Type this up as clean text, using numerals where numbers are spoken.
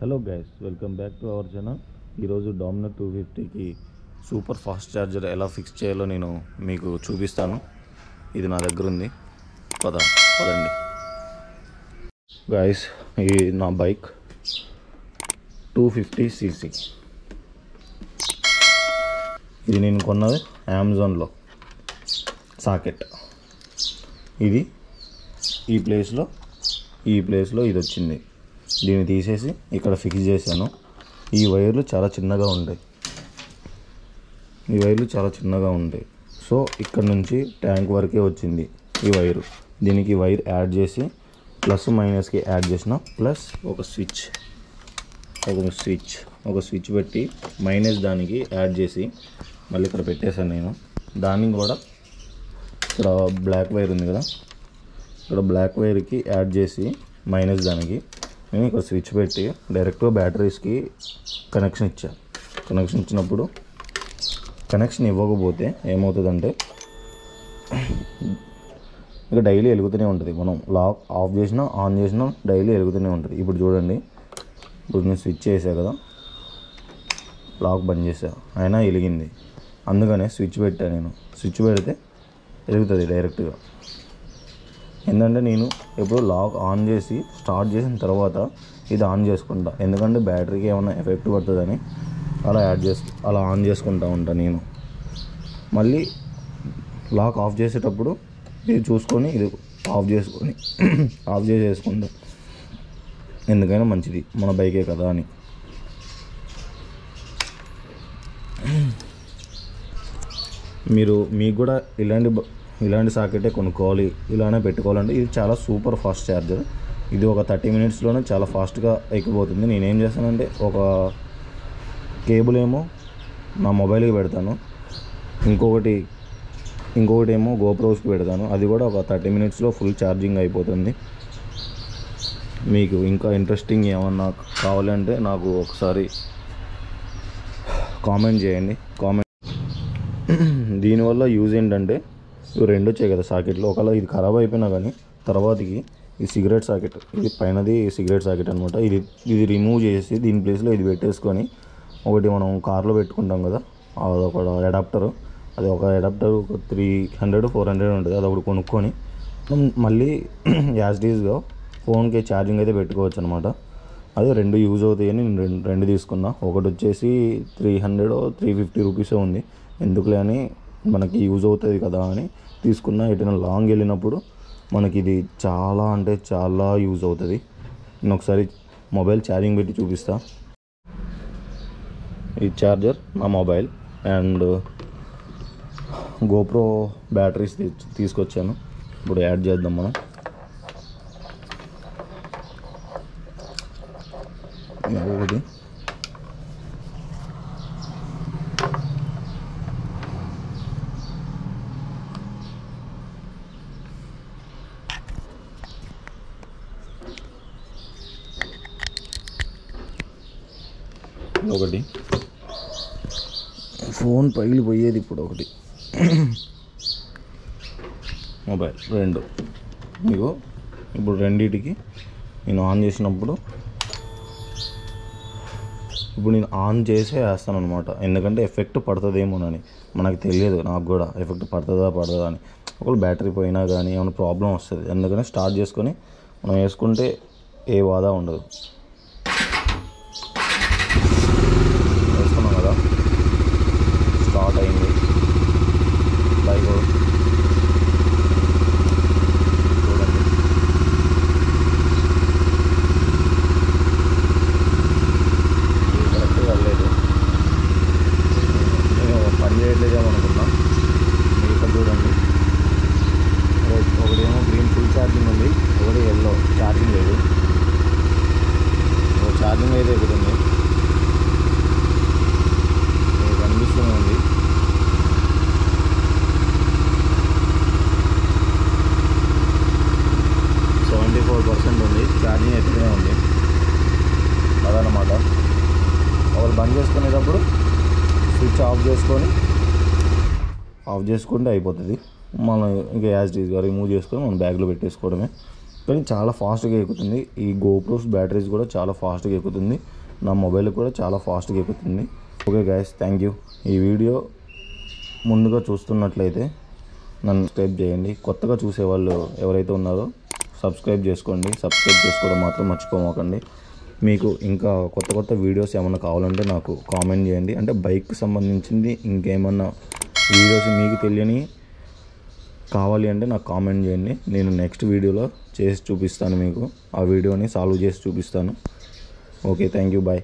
Hello guys, welcome back to our channel. ఈరోజు Dominar 250కి super fast charger ఎలా fix చేయాలో నేను మీకు చూపిస్తాను. ఇది నా దగ్గర ఉంది. పదండి గైస్. ఇది నా బైక్ 250cc. ఇది నేను కొన్నది అమెజాన్లో. సాకెట్ ఇది ఈ ప్లేస్లో ఇది వచ్చింది. దీన్ని తీసేసి ఇక్కడ ఫిక్స్ చేశాను. ఈ వైర్లు చాలా చిన్నగా ఉంటాయి. సో ఇక్కడ నుంచి ట్యాంక్ వరకే వచ్చింది ఈ వైరు. దీనికి వైర్ యాడ్ చేసి ప్లస్ మైనస్కి యాడ్ చేసిన, ప్లస్ ఒక స్విచ్ పెట్టి మైనస్ దానికి యాడ్ చేసి మళ్ళీ ఇక్కడ పెట్టేశాను నేను. దానికి కూడా ఇక్కడ బ్లాక్ వైర్ ఉంది కదా, ఇక్కడ బ్లాక్ వైర్కి యాడ్ చేసి మైనస్ దానికి నేను ఇక్కడ స్విచ్ పెట్టి డైరెక్ట్గా బ్యాటరీస్కి కనెక్షన్ ఇచ్చినప్పుడు కనెక్షన్ ఇవ్వకపోతే ఏమవుతుందంటే ఇక డైలీ వెలుగుతూనే ఉంటుంది. మనం లాక్ ఆఫ్ చేసినా ఆన్ చేసినా డైలీ వెలుగుతూనే ఉంటుంది. ఇప్పుడు చూడండి, ఇప్పుడు నేను స్విచ్ చేసా కదా, లాక్ బంద్ చేసా, అయినా వెలిగింది. అందుకనే స్విచ్ పెట్టా నేను. స్విచ్ పెడితే వెలుగుతుంది డైరెక్ట్గా. ఏంటంటే నేను ఎప్పుడు లాక్ ఆన్ చేసి స్టార్ట్ చేసిన తర్వాత ఇది ఆన్ చేసుకుంటా, ఎందుకంటే బ్యాటరీకి ఏమైనా ఎఫెక్ట్ పడుతుందని అలా ఆన్ చేసుకుంటా ఉంటాను నేను. మళ్ళీ లాక్ ఆఫ్ చేసేటప్పుడు ఇది చూసుకొని ఇది ఆఫ్ చేసేసుకుంటా, ఎందుకైనా మంచిది మన బైకే కదా అని. మీకు కూడా ఇలాంటి సాకెటే కొనుక్కోవాలి, ఇలానే పెట్టుకోవాలంటే ఇది చాలా సూపర్ ఫాస్ట్ ఛార్జర్. ఇది ఒక 30 minutesలోనే చాలా ఫాస్ట్గా ఎక్కిపోతుంది. నేనేం చేస్తానంటే ఒక కేబుల్ ఏమో నా మొబైల్కి పెడతాను, ఇంకొకటి ఏమో గోప్రోస్కి పెడతాను. అది కూడా ఒక 30 minutesలో ఫుల్ ఛార్జింగ్ అయిపోతుంది. మీకు ఇంకా ఇంట్రెస్టింగ్ ఏమన్నా కావాలంటే నాకు ఒకసారి కామెంట్ చేయండి. దీనివల్ల యూజ్ ఏంటంటే ఇవి రెండు వచ్చాయి కదా సాకెట్లు. ఒకవేళ ఇది ఖరాబ్ అయిపోయినా కానీ తర్వాతకి ఈ సిగరెట్ సాకెట్, ఇది పైనది సిగరెట్ సాకెట్ అనమాట. ఇది రిమూవ్ చేసి దీని ప్లేస్లో ఇది పెట్టేసుకొని, ఒకటి మనం కార్లో పెట్టుకుంటాం కదా, అదొక అడాప్టర్. అది ఒక అడాప్టర్ ఒక 300-400 ఉంటుంది. అది ఒకటి కొనుక్కొని మళ్ళీ యాజ్ డీజ్గా ఫోన్కి ఛార్జింగ్ అయితే పెట్టుకోవచ్చు అనమాట. అది రెండు యూజ్ అవుతాయని నేను రెండు తీసుకున్నా. ఒకటి వచ్చేసి 300-350 రూపీసే ఉంది. ఎందుకులే అని, మనకి యూజ్ అవుతుంది కదా అని తీసుకున్నా. ఎటైనా లాంగ్ వెళ్ళినప్పుడు మనకి ఇది చాలా అంటే చాలా యూజ్ అవుతుంది. నేను ఒకసారి మొబైల్ ఛార్జింగ్ పెట్టి చూపిస్తా. ఈ ఛార్జర్ నా మొబైల్ అండ్ గోప్రో బ్యాటరీస్ తీసుకొచ్చాను. ఇప్పుడు యాడ్ చేద్దాం మనం. ఒకటి ఫోన్ పగిలిపోయేది. ఇప్పుడు మొబైల్ రెండు. ఇప్పుడు రెండింటికి నేను ఆన్ చేసినప్పుడు నేను ఆన్ చేసే వేస్తాను అనమాట. ఎందుకంటే ఎఫెక్ట్ పడుతుందేమోనని మనకు తెలియదు. నాకు కూడా ఎఫెక్ట్ పడుతుందా అని. ఒకవేళ బ్యాటరీ పోయినా కానీ ఏమైనా ప్రాబ్లం వస్తుంది. అందుకని స్టార్ట్ చేసుకొని మనం వేసుకుంటే ఏ బాధ ఉండదు. వేసుకున్నాం కదా, స్టార్ట్ అయింది బైక్. చూడండి, ఇది కరెక్ట్గా వెళ్ళలేదు. నేను పని చేయట్లేదేమో అనుకున్నా. మీరు ఇక్కడ చూడండి, ఒకటేమో గ్రీన్ ఫుల్ ఛార్జింగ్ ఉంది, ఒకటి ఎల్లో ఛార్జింగ్ లేదు. ఛార్జింగ్ అయితే ఎక్కుతుంది, కనిపిస్తూనే ఉంది. ఉంది, ఛార్జింగ్ ఎక్కువనే ఉంది. అదనమాట. ఒకరు బంద్ చేసుకునేటప్పుడు స్విచ్ ఆఫ్ చేసుకుంటే అయిపోతుంది. మనం ఇంకా యాజ్ డీజ్గా రిమూవ్ చేసుకొని మనం బ్యాగ్లో పెట్టేసుకోవడమే. కానీ చాలా ఫాస్ట్గా ఎక్కుతుంది. ఈ గోప్రోస్ బ్యాటరీస్ కూడా చాలా ఫాస్ట్గా ఎక్కుతుంది. నా మొబైల్ కూడా చాలా ఫాస్ట్గా ఎక్కుతుంది. Okay guys, thank you. ఈ వీడియో ముందుగా చూస్తున్నట్లయితే నన్ను సబ్స్క్రైబ్ చేయండి. కొత్తగా చూసేవాళ్ళు ఎవరైతే ఉన్నారో సబ్స్క్రైబ్ చేసుకోండి. సబ్స్క్రైబ్ చేసుకోవడం మాత్రం మర్చిపోమాకండి. మీకు ఇంకా కొత్త వీడియోస్ ఏమైనా కావాలంటే నాకు కామెంట్ చేయండి. అంటే బైక్కి సంబంధించింది ఇంకేమన్నా వీడియోస్ మీకు తెలియని కావాలి అంటే నాకు కామెంట్ చేయండి. నేను నెక్స్ట్ వీడియోలో చేసి చూపిస్తాను. మీకు ఆ వీడియోని సాల్వ్ చేసి చూపిస్తాను. Okay, thank you, bye.